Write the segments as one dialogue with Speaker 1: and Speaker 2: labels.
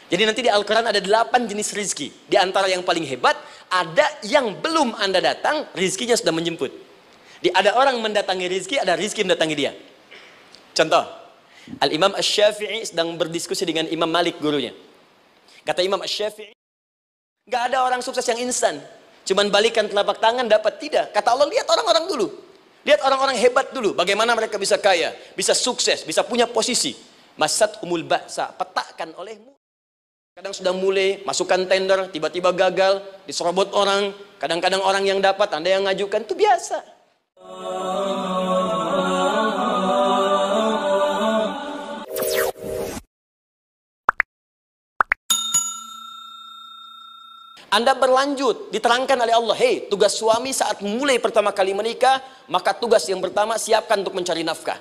Speaker 1: Jadi nanti di Al-Quran ada 8 jenis rizki. Di antara yang paling hebat, ada yang belum Anda datang, rizkinya sudah menjemput. Ada orang mendatangi rizki, ada rizki mendatangi dia. Contoh, Al-Imam Asy-Syafi'i sedang berdiskusi dengan Imam Malik, gurunya. Kata Imam Asy-Syafi'i, nggak ada orang sukses yang instan. Cuman balikan telapak tangan dapat, tidak. Kata Allah, lihat orang-orang dulu. Lihat orang-orang hebat dulu. Bagaimana mereka bisa kaya, bisa sukses, bisa punya posisi. Masat umul ba'sa, petakan olehmu. Kadang sudah mulai, masukkan tender, tiba-tiba gagal, diserobot orang. Kadang-kadang orang yang dapat, Anda yang ngajukan, itu biasa. Anda berlanjut, diterangkan oleh Allah, hei, tugas suami saat mulai pertama kali menikah, maka tugas yang pertama siapkan untuk mencari nafkah.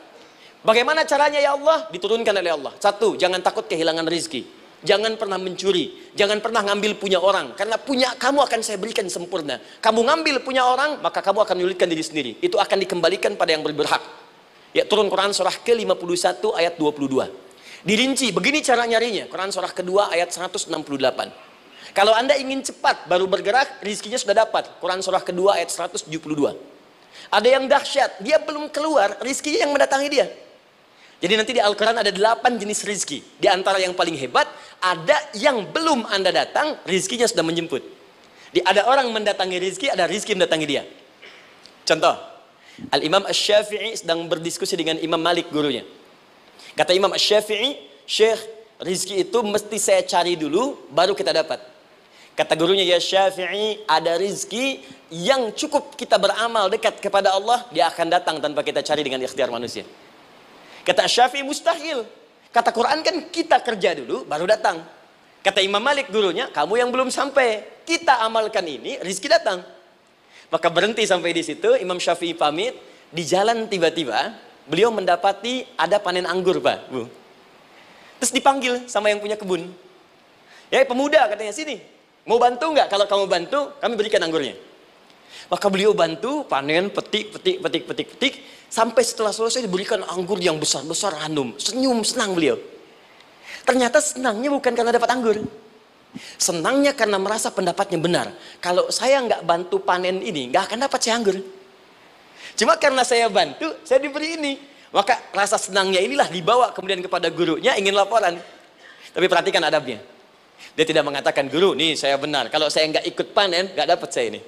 Speaker 1: Bagaimana caranya ya Allah? Diturunkan oleh Allah. Satu, jangan takut kehilangan rezeki. Jangan pernah mencuri, jangan pernah ngambil punya orang, karena punya kamu akan saya berikan sempurna. Kamu ngambil punya orang, maka kamu akan menyulitkan diri sendiri. Itu akan dikembalikan pada yang berhak. Ya, turun Quran surah ke-51 ayat 22. Dirinci, begini cara nyarinya. Quran surah kedua ayat 168. Kalau Anda ingin cepat baru bergerak, rizkinya sudah dapat. Quran surah kedua ayat 172. Ada yang dahsyat, dia belum keluar, rizkinya yang mendatangi dia. Jadi nanti di Al-Quran ada 8 jenis rizki. Di antara yang paling hebat, ada yang belum Anda datang, rizkinya sudah menjemput. Ada orang mendatangi rizki, ada rizki mendatangi dia. Contoh, Al-Imam Asy-Syafi'i sedang berdiskusi dengan Imam Malik, gurunya. Kata Imam Asy-Syafi'i, Syekh, rizki itu mesti saya cari dulu, baru kita dapat. Kata gurunya, ya Syafi'i, ada rizki yang cukup kita beramal dekat kepada Allah, dia akan datang tanpa kita cari dengan ikhtiar manusia. Kata Syafi'i, mustahil. Kata Quran kan kita kerja dulu, baru datang. Kata Imam Malik, gurunya, kamu yang belum sampai. Kita amalkan ini, rizki datang. Maka berhenti sampai di situ, Imam Syafi'i pamit. Di jalan tiba-tiba, beliau mendapati ada panen anggur, Pak, Bu. Terus dipanggil sama yang punya kebun. Ya, pemuda katanya, sini. Mau bantu nggak? Kalau kamu bantu, kami berikan anggurnya. Maka beliau bantu, panen, petik. Sampai setelah selesai diberikan anggur yang besar-besar, hanum. Senyum, senang beliau. Ternyata senangnya bukan karena dapat anggur. Senangnya karena merasa pendapatnya benar. Kalau saya nggak bantu panen ini, nggak akan dapat saya anggur. Cuma karena saya bantu, saya diberi ini. Maka rasa senangnya inilah dibawa kemudian kepada gurunya, ingin laporan. Tapi perhatikan adabnya. Dia tidak mengatakan, guru, nih saya benar. Kalau saya nggak ikut panen, nggak dapat saya ini.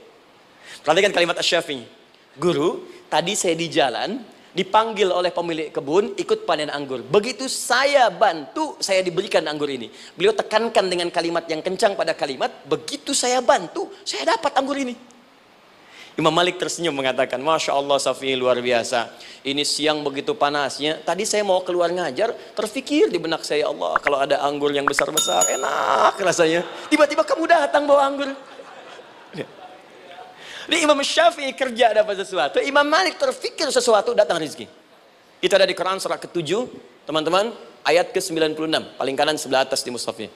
Speaker 1: Perhatikan kalimat Asy-Syafi'i. Guru, tadi saya di jalan, dipanggil oleh pemilik kebun, ikut panen anggur. Begitu saya bantu, saya diberikan anggur ini. Beliau tekankan dengan kalimat yang kencang pada kalimat, begitu saya bantu, saya dapat anggur ini. Imam Malik tersenyum mengatakan, Masya Allah Syafi'i, luar biasa. Ini siang begitu panasnya. Tadi saya mau keluar ngajar, terfikir di benak saya, Allah, kalau ada anggur yang besar-besar, enak rasanya. Tiba-tiba kamu datang bawa anggur. Ini Imam Syafi'i kerja dapat sesuatu, Imam Malik terfikir sesuatu, datang rezeki. Itu ada di Quran surah ke-7, teman-teman, ayat ke-96, paling kanan sebelah atas di mushafnya.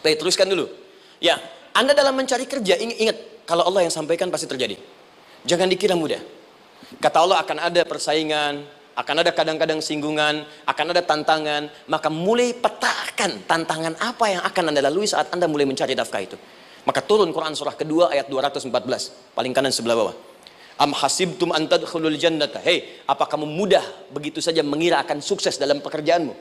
Speaker 1: Baik, teruskan dulu. Ya, Anda dalam mencari kerja, ingat, kalau Allah yang sampaikan pasti terjadi. Jangan dikira mudah. Kata Allah akan ada persaingan, akan ada kadang-kadang singgungan, akan ada tantangan. Maka mulai petakan tantangan apa yang akan Anda lalui saat Anda mulai mencari nafkah itu. Maka turun Quran surah kedua ayat 214, paling kanan sebelah bawah. Am hasibtum an tadkhulul jannata. Hei, apa kamu mudah begitu saja mengira akan sukses dalam pekerjaanmu?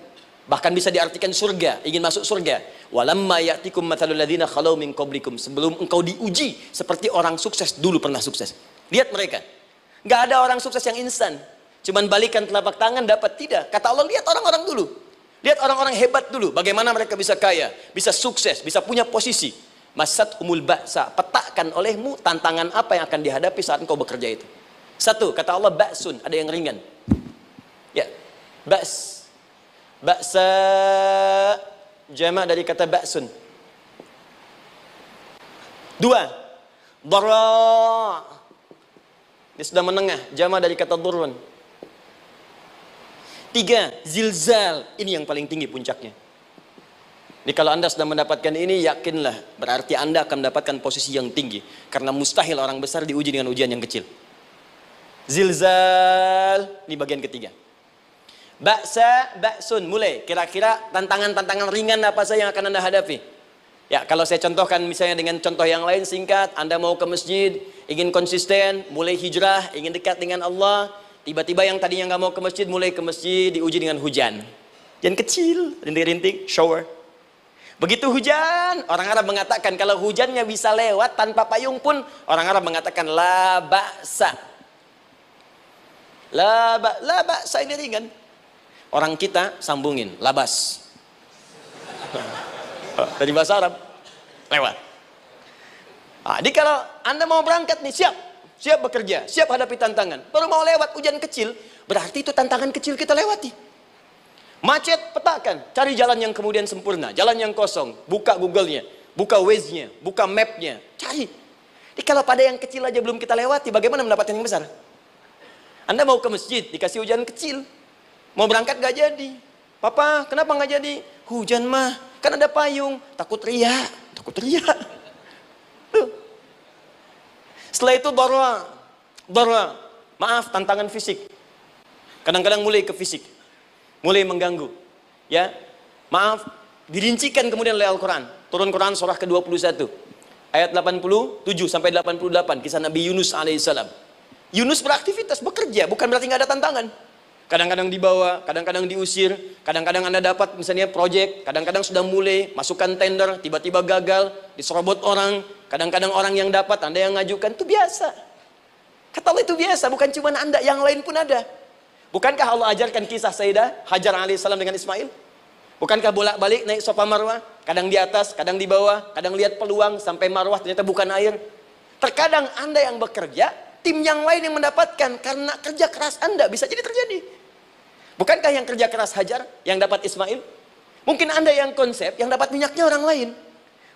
Speaker 1: Bahkan bisa diartikan surga, ingin masuk surga. Walamma ya'tikum mathalul ladzina khalau min qablikum. Sebelum engkau diuji seperti orang sukses dulu pernah sukses. Lihat mereka. Nggak ada orang sukses yang instan. Cuman balikan telapak tangan dapat, tidak. Kata Allah, lihat orang-orang dulu. Lihat orang-orang hebat dulu. Bagaimana mereka bisa kaya, bisa sukses, bisa punya posisi. Masat umul ba'sa, petakan olehmu tantangan apa yang akan dihadapi saat engkau bekerja itu. Satu, kata Allah, ba'sun, ada yang ringan. Ya, ba's. Ba'sa, jama' dari kata ba'sun. Dua, dara'. Dia sudah menengah, jama' dari kata durun. Tiga, zilzal. Ini yang paling tinggi puncaknya. Jadi kalau Anda sudah mendapatkan ini, yakinlah, berarti Anda akan mendapatkan posisi yang tinggi. Karena mustahil orang besar diuji dengan ujian yang kecil. Zilzal, ini bagian ketiga. ba'sun, mulai. Kira-kira tantangan-tantangan ringan apa saja yang akan Anda hadapi? Ya, kalau saya contohkan misalnya dengan contoh yang lain singkat, Anda mau ke masjid, ingin konsisten, mulai hijrah, ingin dekat dengan Allah, tiba-tiba yang tadinya nggak mau ke masjid, mulai ke masjid, diuji dengan hujan. Hujan kecil, rintik-rintik, shower. Begitu hujan, orang Arab mengatakan kalau hujannya bisa lewat tanpa payung pun, orang Arab mengatakan la ba'sa. La ba'sa ini ringan. Orang kita sambungin, labas. Dari bahasa Arab, lewat. Jadi kalau Anda mau berangkat nih, siap bekerja, siap hadapi tantangan. Baru mau lewat hujan kecil, berarti itu tantangan kecil kita lewati. Macet, petakan, cari jalan yang kemudian sempurna, jalan yang kosong, buka Google-nya, buka Waze-nya, buka map-nya, cari. Jadi kalau pada yang kecil aja belum kita lewati, bagaimana mendapatkan yang besar? Anda mau ke masjid, dikasih hujan kecil. Mau berangkat gak jadi. Papa, kenapa gak jadi? Hujan mah, kan ada payung. Takut riak. Setelah itu darwa. Maaf, tantangan fisik. Kadang-kadang mulai ke fisik. Mulai mengganggu. Ya, maaf, dirincikan kemudian oleh Al-Quran. Turun Quran surah ke-21. Ayat 87 sampai 88. Kisah Nabi Yunus alaihissalam. Yunus beraktivitas, bekerja. Bukan berarti gak ada tantangan. Kadang-kadang dibawa, kadang-kadang diusir, kadang-kadang Anda dapat misalnya proyek, kadang-kadang sudah mulai, masukkan tender, tiba-tiba gagal, diserobot orang, kadang-kadang orang yang dapat, Anda yang ngajukan, itu biasa. Kata Allah itu biasa, bukan cuma Anda, yang lain pun ada. Bukankah Allah ajarkan kisah Sayyidah Hajar alaihissalam dengan Ismail? Bukankah bolak-balik naik Safa Marwah, kadang di atas, kadang di bawah, kadang lihat peluang, sampai Marwah ternyata bukan air. Terkadang Anda yang bekerja, tim yang lain yang mendapatkan, karena kerja keras Anda bisa jadi terjadi. Bukankah yang kerja keras Hajar yang dapat Ismail? Mungkin Anda yang konsep, yang dapat minyaknya orang lain.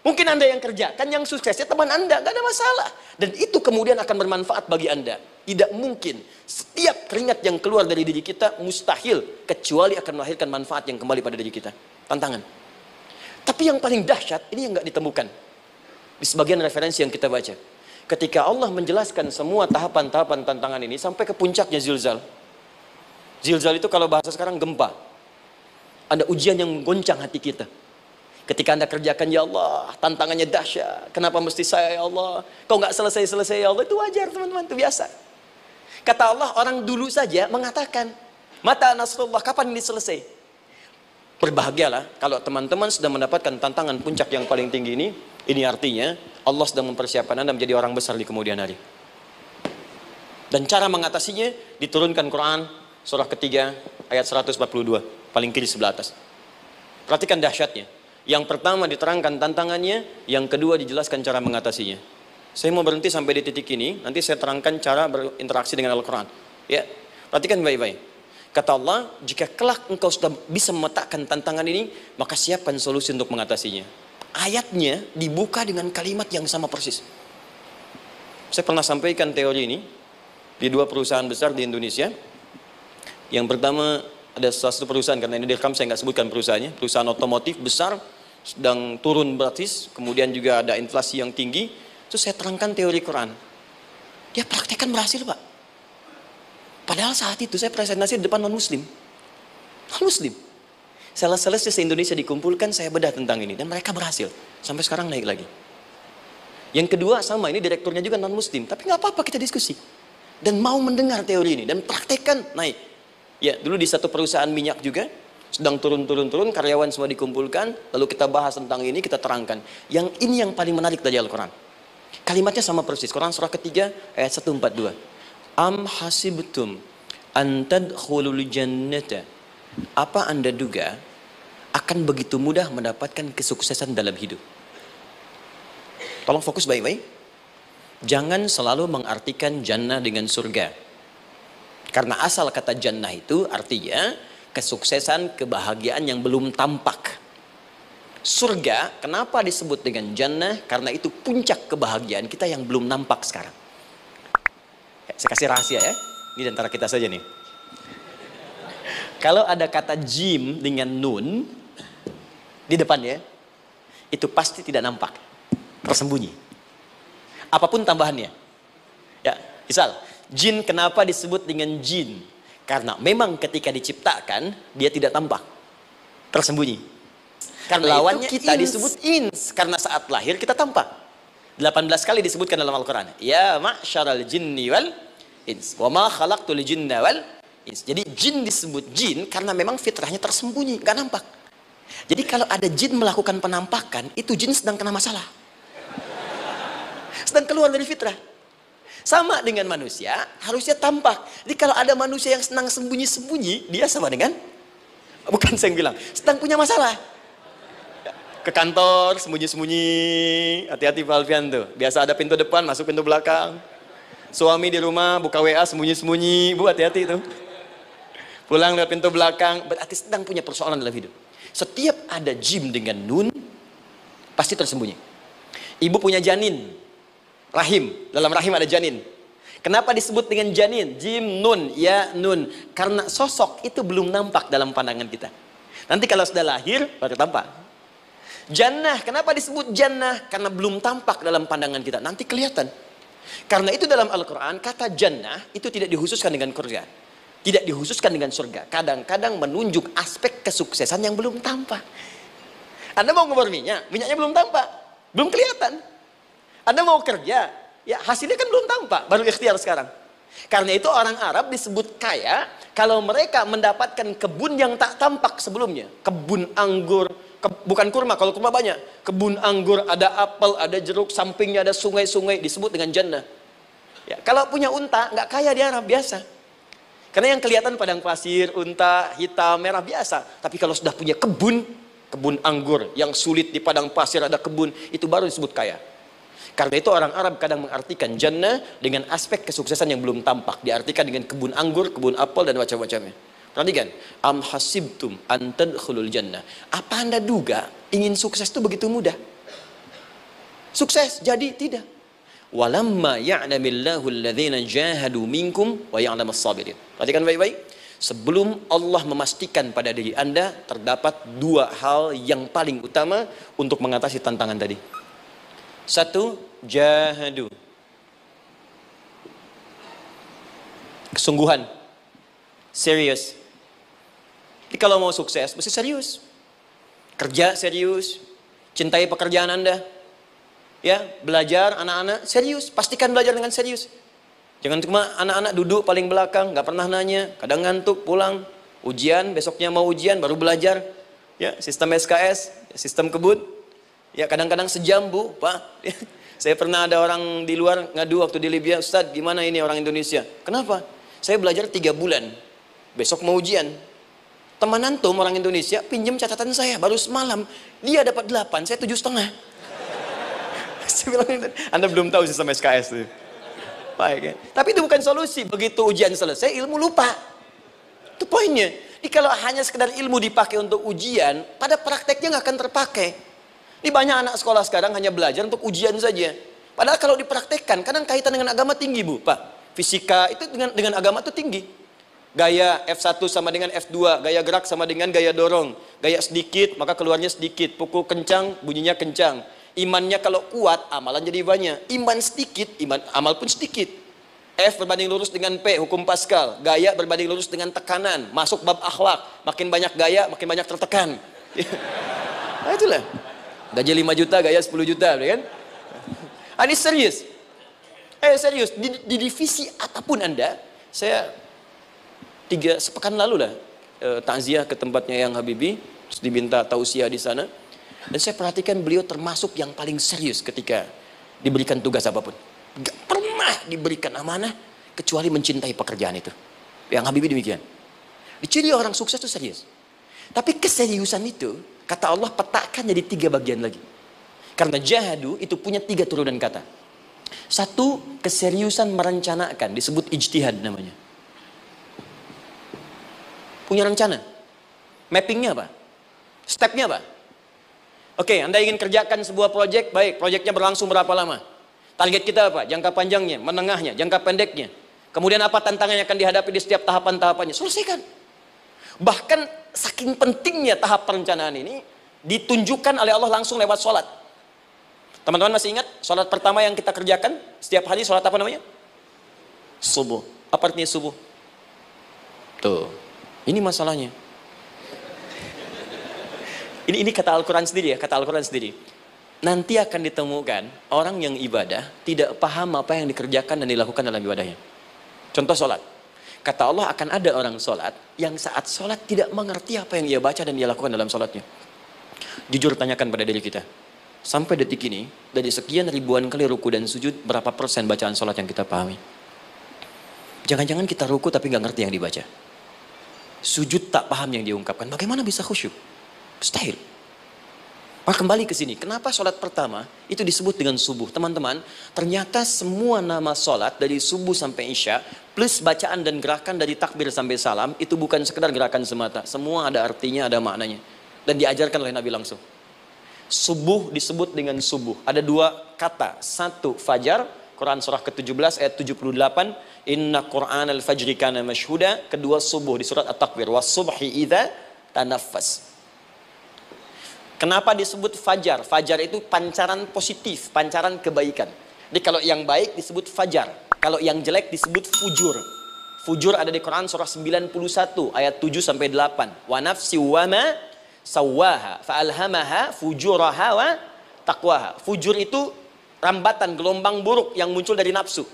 Speaker 1: Mungkin Anda yang kerja, kan yang suksesnya teman Anda, gak ada masalah. Dan itu kemudian akan bermanfaat bagi Anda. Tidak mungkin setiap keringat yang keluar dari diri kita mustahil, kecuali akan melahirkan manfaat yang kembali pada diri kita. Tantangan. Tapi yang paling dahsyat, ini yang gak ditemukan di sebagian referensi yang kita baca. Ketika Allah menjelaskan semua tahapan-tahapan tantangan ini sampai ke puncaknya zilzal. Zilzal itu kalau bahasa sekarang gempa. Ada ujian yang menggoncang hati kita. Ketika Anda kerjakan, ya Allah, tantangannya dahsyat. Kenapa mesti saya, ya Allah? Kau nggak selesai-selesai, ya Allah. Itu wajar, teman-teman, itu biasa. Kata Allah, orang dulu saja mengatakan, mata nasrullah, kapan ini selesai? Berbahagialah kalau teman-teman sudah mendapatkan tantangan puncak yang paling tinggi ini. Ini artinya Allah sedang mempersiapkan Anda menjadi orang besar di kemudian hari. Dan cara mengatasinya diturunkan Quran surah ketiga ayat 142, paling kiri sebelah atas. Perhatikan dahsyatnya. Yang pertama diterangkan tantangannya, yang kedua dijelaskan cara mengatasinya. Saya mau berhenti sampai di titik ini, nanti saya terangkan cara berinteraksi dengan Al-Quran. Ya, perhatikan baik-baik. Kata Allah, jika kelak engkau sudah bisa memetakan tantangan ini, maka siapkan solusi untuk mengatasinya. Ayatnya dibuka dengan kalimat yang sama persis. Saya pernah sampaikan teori ini di dua perusahaan besar di Indonesia. Yang pertama ada salah satu perusahaan, karena ini direkam saya nggak sebutkan perusahaannya, perusahaan otomotif besar sedang turun gratis, kemudian juga ada inflasi yang tinggi. Terus saya terangkan teori Quran. Dia praktekkan berhasil, Pak. Padahal saat itu saya presentasi di depan non-muslim. Non-muslim. Sales-salesnya se-Indonesia dikumpulkan, saya bedah tentang ini. Dan mereka berhasil. Sampai sekarang naik lagi. Yang kedua sama, ini direkturnya juga non-muslim. Tapi nggak apa-apa, kita diskusi. Dan mau mendengar teori ini. Dan praktekkan, naik. Ya, dulu di satu perusahaan minyak juga. Sedang turun, karyawan semua dikumpulkan. Lalu kita bahas tentang ini, kita terangkan. Yang ini yang paling menarik dari Al-Quran. Kalimatnya sama persis. Quran surah ketiga ayat 142. Am hasibtum an tadkhulul jannata. Apa Anda duga akan begitu mudah mendapatkan kesuksesan dalam hidup? Tolong fokus baik-baik. Jangan selalu mengartikan jannah dengan surga. Karena asal kata jannah itu artinya kesuksesan, kebahagiaan yang belum tampak. Surga, kenapa disebut dengan jannah? Karena itu puncak kebahagiaan kita yang belum nampak sekarang. Saya kasih rahasia ya. Ini antara kita saja nih. Kalau ada kata jim dengan nun di depannya, itu pasti tidak nampak, tersembunyi. Apapun tambahannya. Ya, misal, jin kenapa disebut dengan jin? Karena memang ketika diciptakan, dia tidak tampak. Tersembunyi. Karena lawannya kita disebut ins. Karena saat lahir kita tampak. 18 kali disebutkan dalam Al-Quran. Ya ma'syaral jinni wal ins. Wa ma khalaqtul jinna wal ins. Jadi jin disebut jin karena memang fitrahnya tersembunyi, nggak nampak. Jadi kalau ada jin melakukan penampakan, itu jin sedang kena masalah. Sedang keluar dari fitrah. Sama dengan manusia, harusnya tampak. Jadi kalau ada manusia yang senang sembunyi-sembunyi, dia sama dengan, bukan saya yang bilang, sedang punya masalah. Ke kantor, sembunyi-sembunyi, hati-hati Pak Alfian tuh. Biasa ada pintu depan, masuk pintu belakang. Suami di rumah, buka WA, sembunyi-sembunyi. Bu, hati-hati tuh. Pulang lewat pintu belakang, berarti sedang punya persoalan dalam hidup. Setiap ada jim dengan nun, pasti tersembunyi. Ibu punya janin. Rahim, dalam rahim ada janin. Kenapa disebut dengan janin? Jim, nun, ya, nun. Karena sosok itu belum nampak dalam pandangan kita. Nanti kalau sudah lahir, baru tampak. Jannah, kenapa disebut jannah? Karena belum tampak dalam pandangan kita. Nanti kelihatan. Karena itu dalam Al-Quran, kata jannah itu tidak dikhususkan dengan surga. Tidak dikhususkan dengan surga. Kadang-kadang menunjuk aspek kesuksesan yang belum tampak. Anda mau ngebor minyak, minyaknya belum tampak. Belum kelihatan. Anda mau kerja, ya hasilnya kan belum tampak, baru ikhtiar sekarang. Karena itu orang Arab disebut kaya, kalau mereka mendapatkan kebun yang tak tampak sebelumnya. Kebun anggur, bukan kurma, kalau kurma banyak. Kebun anggur, ada apel, ada jeruk, sampingnya ada sungai-sungai, disebut dengan jannah. Ya, kalau punya unta, nggak kaya di Arab, biasa. Karena yang kelihatan padang pasir, unta, hitam, merah, biasa. Tapi kalau sudah punya kebun anggur, yang sulit di padang pasir ada kebun, itu baru disebut kaya. Karena itu orang Arab kadang mengartikan jannah dengan aspek kesuksesan yang belum tampak. Diartikan dengan kebun anggur, kebun apel, dan macam-macamnya. Perhatikan. Am hasibtum an tadkhulul jannah. Apa Anda duga ingin sukses itu begitu mudah? Sukses jadi tidak. Walamma ya'lamillahu alladhina jahadu minkum wa ya'lamas sabirin. Perhatikan baik-baik. Sebelum Allah memastikan pada diri Anda terdapat dua hal yang paling utama untuk mengatasi tantangan tadi. Satu, jahadu. Kesungguhan. Serius. Jadi kalau mau sukses, mesti serius. Kerja serius. Cintai pekerjaan Anda. Ya, belajar anak-anak serius. Pastikan belajar dengan serius. Jangan cuma anak-anak duduk paling belakang, nggak pernah nanya, kadang ngantuk, pulang. Ujian, besoknya mau ujian, baru belajar. Ya, sistem SKS, sistem kebut. Ya kadang-kadang sejam Bu, Pak. Saya pernah ada orang di luar ngadu waktu di Libya, Ustadz gimana ini orang Indonesia? Kenapa? Saya belajar 3 bulan, besok mau ujian. Teman antum orang Indonesia pinjam catatan saya, baru semalam. Dia dapat 8, saya 7,5. Saya bilang, Anda belum tahu sistem SKS itu. Baik, ya. Tapi itu bukan solusi. Begitu ujian selesai, ilmu lupa. Itu poinnya. Jadi kalau hanya sekedar ilmu dipakai untuk ujian, pada prakteknya nggak akan terpakai. Ini banyak anak sekolah sekarang hanya belajar untuk ujian saja. Padahal kalau dipraktekkan, kadang kaitan dengan agama tinggi Bu, Pak. Fisika itu dengan agama itu tinggi. Gaya F1 sama dengan F2, gaya gerak sama dengan gaya dorong. Gaya sedikit, maka keluarnya sedikit. Pukul kencang, bunyinya kencang. Imannya kalau kuat, amalan jadi banyak. Iman sedikit, amal pun sedikit. F berbanding lurus dengan P, hukum Pascal. Gaya berbanding lurus dengan tekanan. Masuk bab akhlak. Makin banyak gaya, makin banyak tertekan. Nah itulah. Gaji 5 juta, gaya 10 juta, kan? Ini serius. Serius. Di divisi apapun Anda, saya 3 sepekan lalu lah takziah ke tempatnya Yang Habibie, terus diminta tausiah di sana. Dan saya perhatikan beliau termasuk yang paling serius ketika diberikan tugas apapun. Gak pernah diberikan amanah kecuali mencintai pekerjaan itu. Yang Habibie demikian. Ciri orang sukses itu serius. Tapi keseriusan itu, kata Allah petakan jadi 3 bagian lagi. Karena jahadu itu punya 3 turunan kata. 1, keseriusan merencanakan, disebut ijtihad namanya. Punya rencana. Mappingnya apa? Stepnya apa? Oke, Anda ingin kerjakan sebuah proyek, baik, proyeknya berlangsung berapa lama? Target kita apa? Jangka panjangnya, menengahnya, jangka pendeknya. Kemudian apa tantangan yang akan dihadapi di setiap tahapan-tahapannya? Selesaikan. Bahkan saking pentingnya tahap perencanaan ini ditunjukkan oleh Allah langsung lewat sholat. Teman-teman masih ingat sholat pertama yang kita kerjakan setiap hari, sholat apa namanya? Subuh. Apa artinya subuh? Tuh, ini masalahnya. Ini kata Al-Quran sendiri ya, kata Al-Quran sendiri. Nanti akan ditemukan orang yang ibadah tidak paham apa yang dikerjakan dan dilakukan dalam ibadahnya. Contoh sholat. Kata Allah akan ada orang sholat yang saat sholat tidak mengerti apa yang ia baca dan ia lakukan dalam sholatnya. Jujur tanyakan pada diri kita. Sampai detik ini, dari sekian ribuan kali ruku dan sujud, berapa persen bacaan sholat yang kita pahami? Jangan-jangan kita ruku tapi nggak ngerti yang dibaca. Sujud tak paham yang diungkapkan. Bagaimana bisa khusyuk? Mustahil. Maka kembali ke sini. Kenapa sholat pertama itu disebut dengan subuh? Teman-teman, ternyata semua nama sholat dari subuh sampai isya, plus bacaan dan gerakan dari takbir sampai salam, itu bukan sekedar gerakan semata. Semua ada artinya, ada maknanya. Dan diajarkan oleh Nabi langsung. Subuh disebut dengan subuh. Ada dua kata. Satu, fajar. Quran surah ke-17 ayat 78. Inna Qur'an al-fajri kana mashhuda. Kedua, subuh di surat At-Takwir. Was-subhi idza tanaffas. Kenapa disebut fajar? Fajar itu pancaran positif, pancaran kebaikan. Jadi kalau yang baik disebut fajar. Kalau yang jelek disebut fujur. Fujur ada di Quran surah 91 ayat 7 sampai 8. Wa nafsi wa ma sawwaha fa'alhamaha fujuraha wa taqwaha. Fujur itu rambatan, gelombang buruk yang muncul dari nafsu.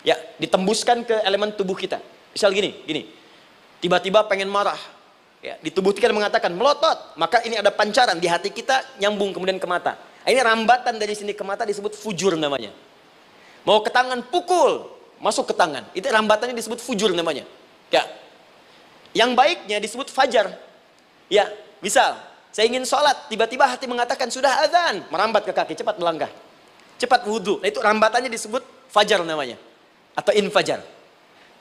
Speaker 1: Ya, ditembuskan ke elemen tubuh kita. Misal gini. Tiba-tiba pengen marah. Ya, di tubuh kita mengatakan melotot, maka ini ada pancaran di hati kita nyambung kemudian ke mata. Ini rambatan dari sini ke mata disebut fujur namanya. Mau ke tangan pukul, masuk ke tangan. Itu rambatannya disebut fujur namanya. Ya. Yang baiknya disebut fajar. Ya, misal saya ingin sholat, tiba-tiba hati mengatakan sudah azan, merambat ke kaki, cepat melangkah, cepat wudhu. Nah, itu rambatannya disebut fajar namanya, atau infajar.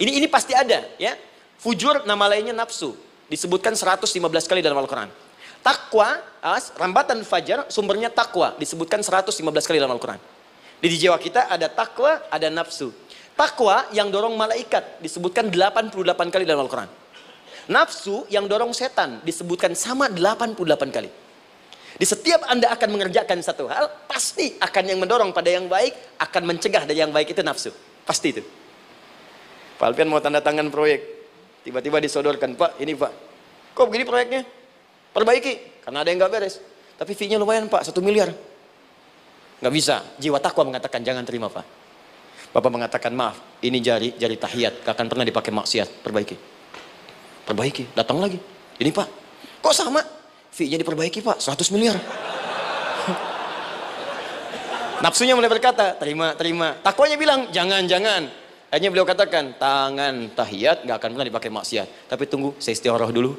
Speaker 1: Ini pasti ada, ya. Fujur nama lainnya nafsu. Disebutkan 115 kali dalam Al-Quran. Takwa, rambatan fajar, sumbernya takwa. Disebutkan 115 kali dalam Al-Quran. Di jiwa kita ada takwa, ada nafsu. Takwa yang dorong malaikat, disebutkan 88 kali dalam Al-Quran. Nafsu yang dorong setan, disebutkan sama 88 kali. Di setiap Anda akan mengerjakan satu hal, pasti akan yang mendorong pada yang baik, akan mencegah dari yang baik itu nafsu. Pasti itu. Pak Alpian mau tanda tangan proyek. Tiba-tiba disodorkan, Pak, ini Pak, kok begini proyeknya? Perbaiki, karena ada yang nggak beres. Tapi fee-nya lumayan Pak, 1 miliar. Nggak bisa, jiwa takwa mengatakan jangan terima Pak. Bapak mengatakan maaf, ini jari tahiyat, gak akan pernah dipakai maksiat, perbaiki, datang lagi. Ini Pak, kok sama? Fee-nya diperbaiki Pak, 100 miliar. Nafsunya mulai berkata, terima. Takwanya bilang, jangan. Akhirnya beliau katakan, tangan tahiyat gak akan pernah dipakai maksiat. Tapi tunggu, saya istighfar dulu.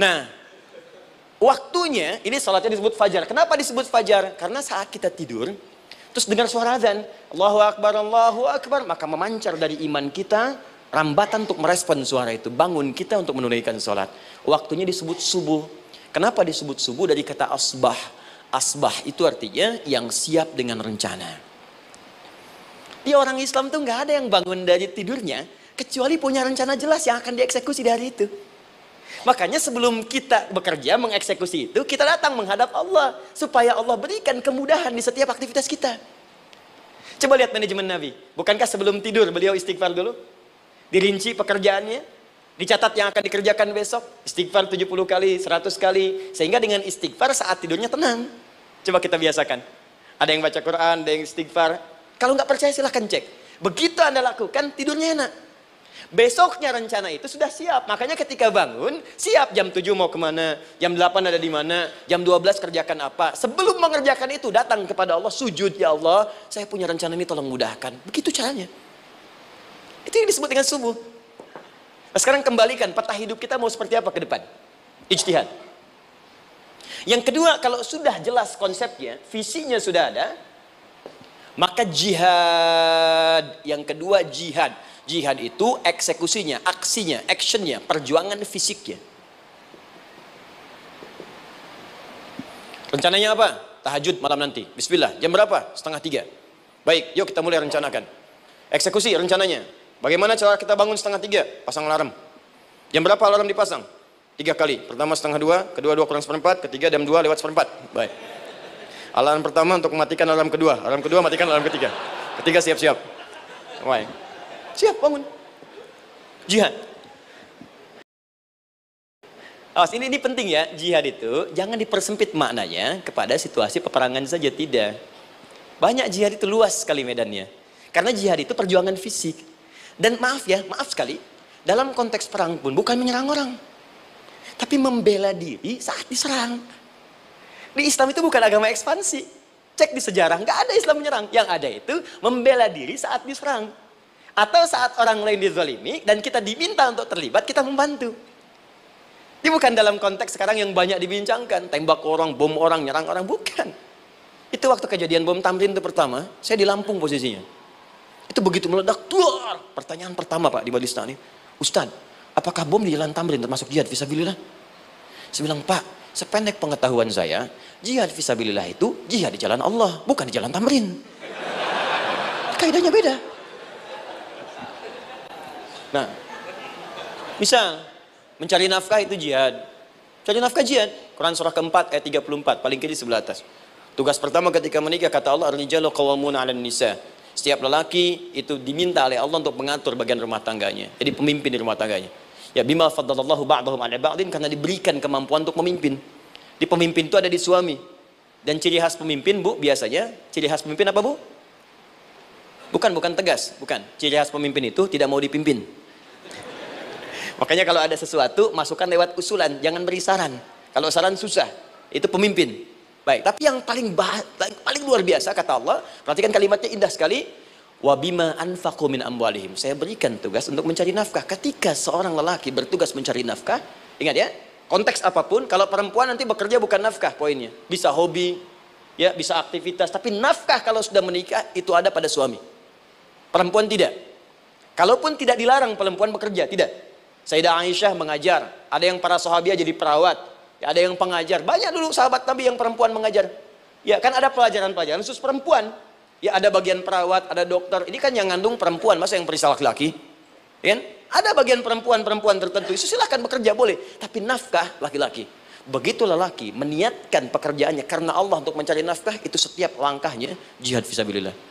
Speaker 1: Nah, waktunya, ini salatnya disebut fajar. Kenapa disebut fajar? Karena saat kita tidur, terus dengar suara azan, Allahu Akbar, maka memancar dari iman kita, rambatan untuk merespon suara itu. Bangun kita untuk menunaikan salat. Waktunya disebut subuh. Kenapa disebut subuh? Dari kata asbah. Asbah itu artinya yang siap dengan rencana. Di orang Islam tuh nggak ada yang bangun dari tidurnya kecuali punya rencana jelas yang akan dieksekusi di hari itu. Makanya sebelum kita bekerja mengeksekusi itu, kita datang menghadap Allah supaya Allah berikan kemudahan di setiap aktivitas kita. Coba lihat manajemen Nabi. Bukankah sebelum tidur beliau istighfar dulu? Dirinci pekerjaannya, dicatat yang akan dikerjakan besok, istighfar 70 kali, 100 kali, sehingga dengan istighfar saat tidurnya tenang. Coba kita biasakan. Ada yang baca Quran, ada yang istighfar. Kalau nggak percaya silahkan cek. Begitu Anda lakukan, tidurnya enak. Besoknya rencana itu sudah siap. Makanya ketika bangun, siap jam 7 mau kemana, jam 8 ada di mana, jam 12 kerjakan apa. Sebelum mengerjakan itu, datang kepada Allah, sujud, ya Allah, saya punya rencana ini tolong mudahkan. Begitu caranya. Itu yang disebut dengan subuh. Nah, sekarang kembalikan peta hidup kita mau seperti apa ke depan. Ijtihad. Yang kedua, kalau sudah jelas konsepnya, visinya sudah ada, maka jihad. Yang kedua jihad. Jihad itu eksekusinya, aksinya, actionnya, perjuangan fisiknya. Rencananya apa? Tahajud malam nanti. Bismillah. Jam berapa? 2:30. Baik, yuk kita mulai rencanakan. Eksekusi rencananya. Bagaimana cara kita bangun 2:30? Pasang alarm. Jam berapa alarm dipasang? 3 kali. Pertama 1:30, kedua 2:4, ketiga jam 2:4. Baik. Alarm pertama untuk mematikan alarm kedua. Alarm kedua matikan alarm ketiga. Ketiga siap-siap. Why? Siap bangun. Jihad. Awas, ini penting ya, jihad itu jangan dipersempit maknanya kepada situasi peperangan saja, tidak. Banyak jihad itu luas sekali medannya. Karena jihad itu perjuangan fisik. Dan maaf ya, maaf sekali, dalam konteks perang pun bukan menyerang orang, tapi membela diri saat diserang. Di Islam itu bukan agama ekspansi. Cek di sejarah, nggak ada Islam menyerang. Yang ada itu membela diri saat diserang. Atau saat orang lain dizalimi dan kita diminta untuk terlibat, kita membantu. Ini bukan dalam konteks sekarang yang banyak dibincangkan, tembak orang, bom orang, nyerang orang, bukan. Itu waktu kejadian bom Tamrin itu pertama, saya di Lampung posisinya. Itu begitu meledak, tuar. Pertanyaan pertama Pak di Balista ini, Ustadz, apakah bom di Jalan Tamrin termasuk jihad fisabilillah? Saya bilang, Pak, sependek pengetahuan saya, jihad fisabilillah itu jihad di jalan Allah, bukan di Jalan Tamrin. Kaidahnya beda. Nah, misal mencari nafkah itu jihad. Cari nafkah jihad. Quran surah keempat ayat 34, paling kiri sebelah atas. Tugas pertama ketika menikah, kata Allah, ar-rijalu qawwamuna 'alan nisa. Setiap lelaki itu diminta oleh Allah untuk mengatur bagian rumah tangganya. Jadi pemimpin di rumah tangganya. Ya bima faddalallahu ba'dahum 'ala ba'din, karena diberikan kemampuan untuk memimpin. Di pemimpin itu ada di suami. Dan ciri khas pemimpin, Bu, biasanya ciri khas pemimpin apa, Bu? Bukan tegas, bukan. Ciri khas pemimpin itu tidak mau dipimpin. Makanya kalau ada sesuatu, masukkan lewat usulan, jangan beri saran. Kalau saran susah, itu pemimpin. Baik, tapi yang paling luar biasa kata Allah, perhatikan kalimatnya indah sekali. Wa bima anfaqu min amwalihim. Saya berikan tugas untuk mencari nafkah. Ketika seorang lelaki bertugas mencari nafkah, ingat ya, konteks apapun, kalau perempuan nanti bekerja bukan nafkah poinnya. Bisa hobi, ya, bisa aktivitas, tapi nafkah kalau sudah menikah itu ada pada suami. Perempuan tidak. Kalaupun tidak dilarang perempuan bekerja, tidak. Sayyidah Aisyah mengajar, ada yang para sahabiah jadi perawat, ya, ada yang pengajar. Banyak dulu sahabat Nabi yang perempuan mengajar. Ya, kan ada pelajaran-pelajaran khusus perempuan. Ya, ada bagian perawat, ada dokter. Ini kan yang ngandung perempuan, masa yang periksa laki-laki? Ya, ada bagian perempuan tertentu. Itu silahkan bekerja, boleh. Tapi nafkah laki-laki. Begitu lelaki meniatkan pekerjaannya karena Allah untuk mencari nafkah, itu setiap langkahnya jihad fisabilillah.